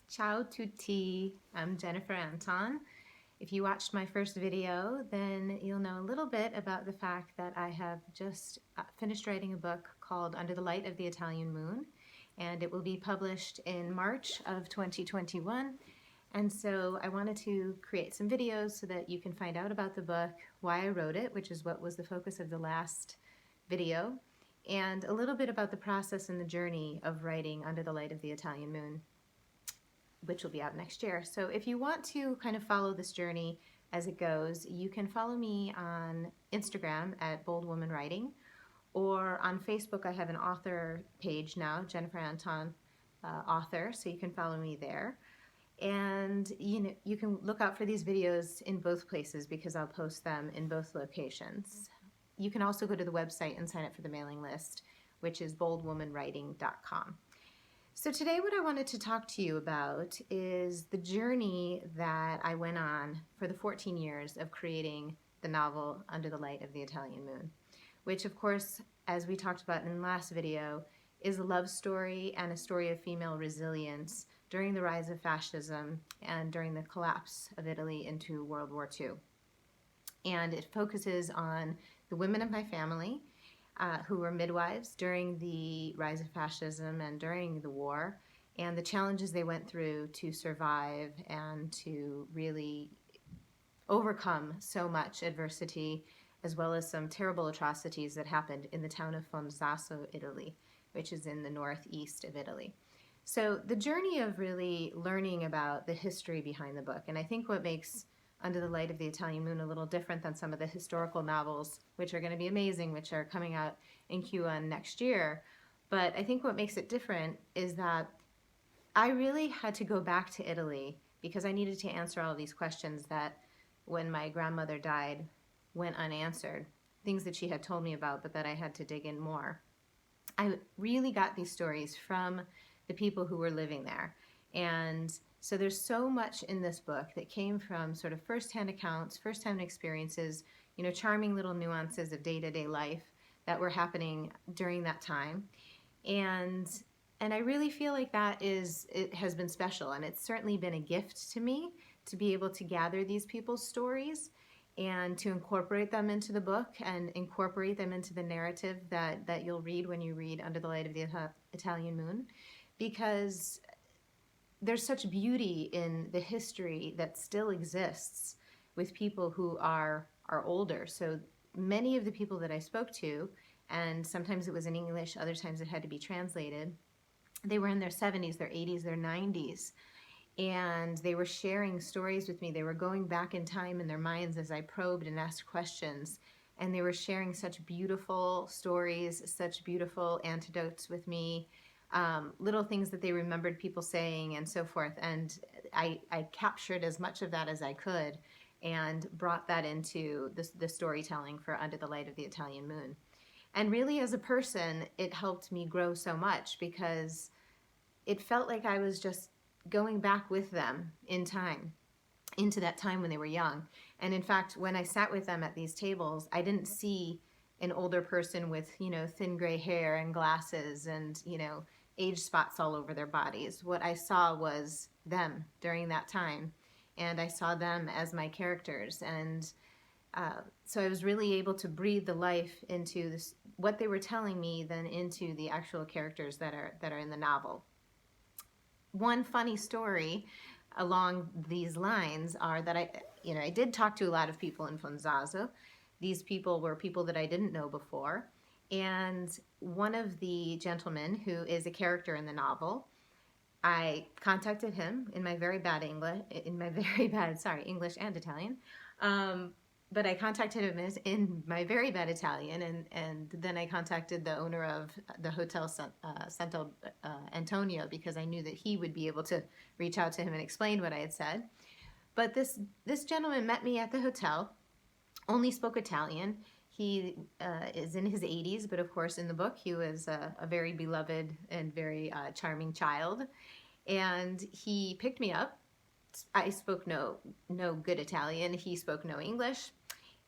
Ciao tutti, I'm Jennifer Anton. If you watched my first video, then you'll know a little bit about the fact that I have just finished writing a book called Under the Light of the Italian Moon, and it will be published in March of 2021. And so I wanted to create some videos so that you can find out about the book, why I wrote it, which is what was the focus of the last video, and a little bit about the process and the journey of writing Under the Light of the Italian Moon, which will be out next year. So if you want to kind of follow this journey as it goes, you can follow me on Instagram at Bold Woman Writing, or on Facebook I have an author page now, Jennifer Anton author, so you can follow me there. And you can look out for these videos in both places because I'll post them in both locations. You can also go to the website and sign up for the mailing list, which is boldwomanwriting.com. So today what I wanted to talk to you about is the journey that I went on for the 14 years of creating the novel Under the Light of the Italian Moon, which of course, as we talked about in the last video, is a love story and a story of female resilience during the rise of fascism and during the collapse of Italy into World War II. And it focuses on the women of my family who were midwives during the rise of fascism and during the war, and the challenges they went through to survive and to really overcome so much adversity, as well as some terrible atrocities that happened in the town of Fonzaso, Italy, which is in the northeast of Italy. So the journey of really learning about the history behind the book, and I think what makes Under the Light of the Italian Moon a little different than some of the historical novels, which are going to be amazing, which are coming out in Q1 next year. But I think what makes it different is that I really had to go back to Italy because I needed to answer all these questions that when my grandmother died went unanswered, things that she had told me about but that I had to dig in more. I really got these stories from the people who were living there, and so there's so much in this book that came from sort of first-hand accounts, first-hand experiences, charming little nuances of day-to-day life that were happening during that time. And I really feel like it has been special, and it's certainly been a gift to me to be able to gather these people's stories and to incorporate them into the book and incorporate them into the narrative that you'll read when you read Under the Light of the Italian Moon, because there's such beauty in the history that still exists with people who are older. So many of the people that I spoke to, and sometimes it was in English, other times it had to be translated, they were in their 70s, their 80s, their 90s, and they were sharing stories with me. They were going back in time in their minds as I probed and asked questions, and they were sharing such beautiful stories, such beautiful anecdotes with me, little things that they remembered people saying and so forth. And I captured as much of that as I could and brought that into the storytelling for Under the Light of the Italian Moon. And really, as a person, it helped me grow so much because it felt like I was just going back with them in time, into that time when they were young. And in fact, when I sat with them at these tables, I didn't see an older person with, thin gray hair and glasses and, age spots all over their bodies. What I saw was them during that time, and I saw them as my characters. And so I was really able to breathe the life into this, what they were telling me, then into the actual characters that are in the novel. One funny story along these lines are that I did talk to a lot of people in Fonzaso. These people were people that I didn't know before. And one of the gentlemen who is a character in the novel, I contacted him in my very bad English, English and Italian. But I contacted him in my very bad Italian, and then I contacted the owner of the Hotel Santo Antonio because I knew that he would be able to reach out to him and explain what I had said. But this gentleman met me at the hotel, only spoke Italian. He is in his 80s, but of course in the book he was a very beloved and very charming child. And he picked me up. I spoke no good Italian. He spoke no English.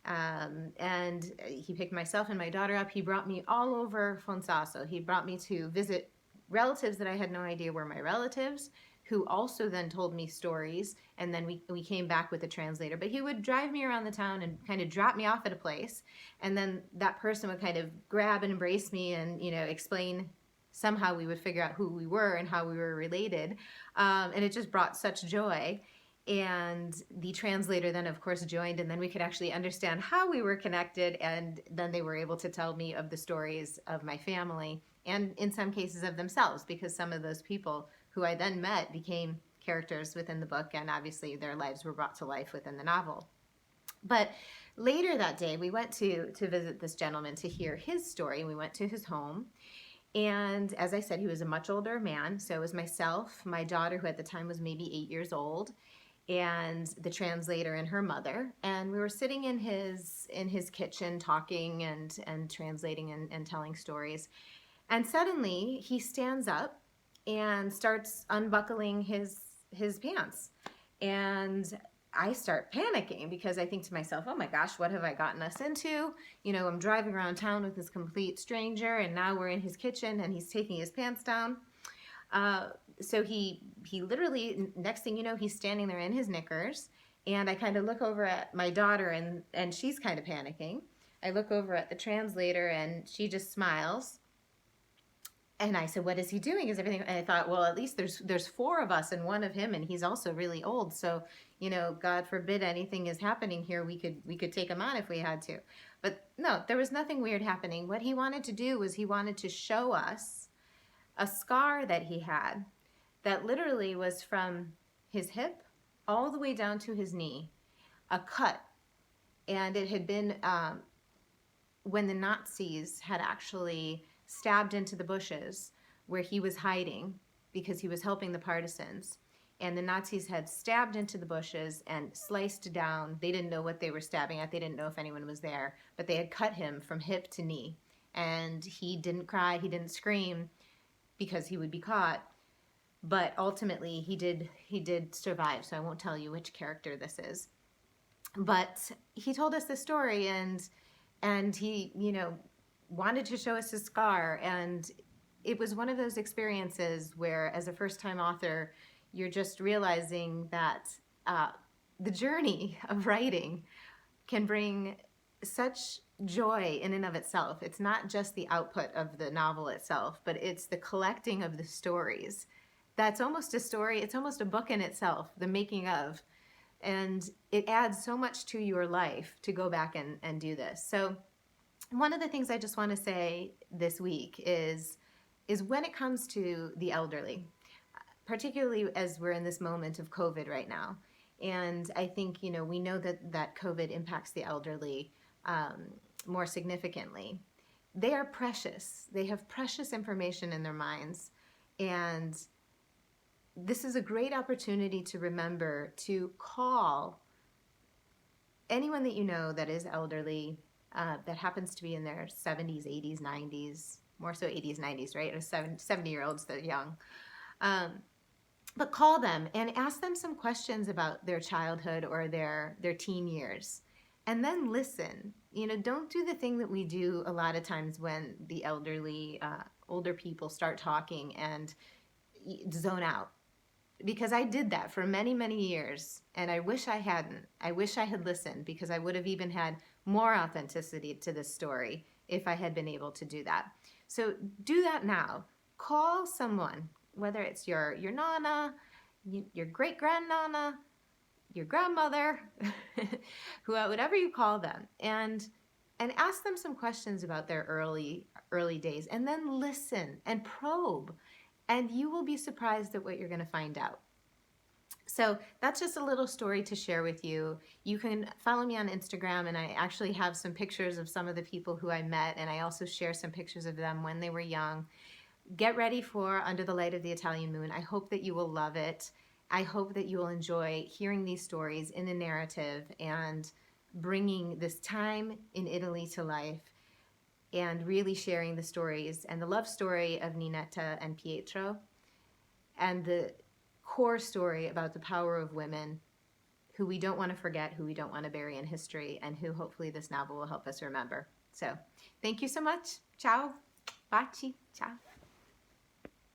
And he picked myself and my daughter up. He brought me all over Fonzaso. He brought me to visit relatives that I had no idea were my relatives, who also then told me stories, and then we came back with a translator. But he would drive me around the town and kind of drop me off at a place, and then that person would kind of grab and embrace me and, you know, explain. Somehow we would figure out who we were and how we were related, and it just brought such joy. And the translator then, of course, joined, and then we could actually understand how we were connected, and then they were able to tell me of the stories of my family, and in some cases of themselves, because some of those people who I then met became characters within the book, and obviously their lives were brought to life within the novel. But later that day, we went to visit this gentleman to hear his story. We went to his home, and as I said, he was a much older man. So it was myself, my daughter, who at the time was maybe 8 years old, and the translator and her mother. And we were sitting in his kitchen talking and translating and telling stories. And suddenly he stands up and starts unbuckling his pants. And I start panicking because I think to myself, oh my gosh, what have I gotten us into? You know, I'm driving around town with this complete stranger, and now we're in his kitchen and he's taking his pants down. So he literally, next thing you know, he's standing there in his knickers, and I kind of look over at my daughter, and she's kind of panicking. I look over at the translator, and she just smiles. And I said, what is he doing? Is everything? And I thought, well, at least there's 4 of us and 1 of him, and he's also really old. So, you know, God forbid anything is happening here. We could take him on if we had to. But no, there was nothing weird happening. What he wanted to do was he wanted to show us a scar that he had that literally was from his hip all the way down to his knee, a cut. And it had been when the Nazis had actually stabbed into the bushes where he was hiding because he was helping the partisans. And the Nazis had stabbed into the bushes and sliced down. They didn't know what they were stabbing at. They didn't know if anyone was there, but they had cut him from hip to knee. And he didn't cry, he didn't scream, because he would be caught. But ultimately he did survive. So I won't tell you which character this is. But he told us the story, and he, you know, wanted to show us his scar. And it was one of those experiences where, as a first-time author, you're just realizing that the journey of writing can bring such joy in and of itself. It's not just the output of the novel itself, but it's the collecting of the stories. That's almost a story. It's almost a book in itself, the making of. And it adds so much to your life to go back and do this. So one of the things I just want to say this week is when it comes to the elderly, particularly as we're in this moment of COVID right now. And I think, you know, we know that COVID impacts the elderly more significantly. They are precious. They have precious information in their minds. And this is a great opportunity to remember to call anyone that you know that is elderly, that happens to be in their 70s, 80s, 90s, more so 80s, 90s, right? Or 70-year-olds that are young. But call them and ask them some questions about their childhood or their teen years. And then listen. You know, don't do the thing that we do a lot of times when the elderly, older people start talking and zone out. Because I did that for many, many years, and I wish I hadn't. I wish I had listened, because I would have even had more authenticity to this story if I had been able to do that. So do that now. Call someone, whether it's your nana, your great-grandnana, your grandmother, whatever you call them, and ask them some questions about their early days, and then listen and probe, and you will be surprised at what you're going to find out. So that's just a little story to share with you. You can follow me on Instagram, and I actually have some pictures of some of the people who I met, and I also share some pictures of them when they were young. Get ready for Under the Light of the Italian Moon. I hope that you will love it. I hope that you will enjoy hearing these stories in a narrative and bringing this time in Italy to life, and really sharing the stories and the love story of Ninetta and Pietro, and the core story about the power of women who we don't want to forget, who we don't want to bury in history, and who hopefully this novel will help us remember. So thank you so much. Ciao. Baci. Ciao.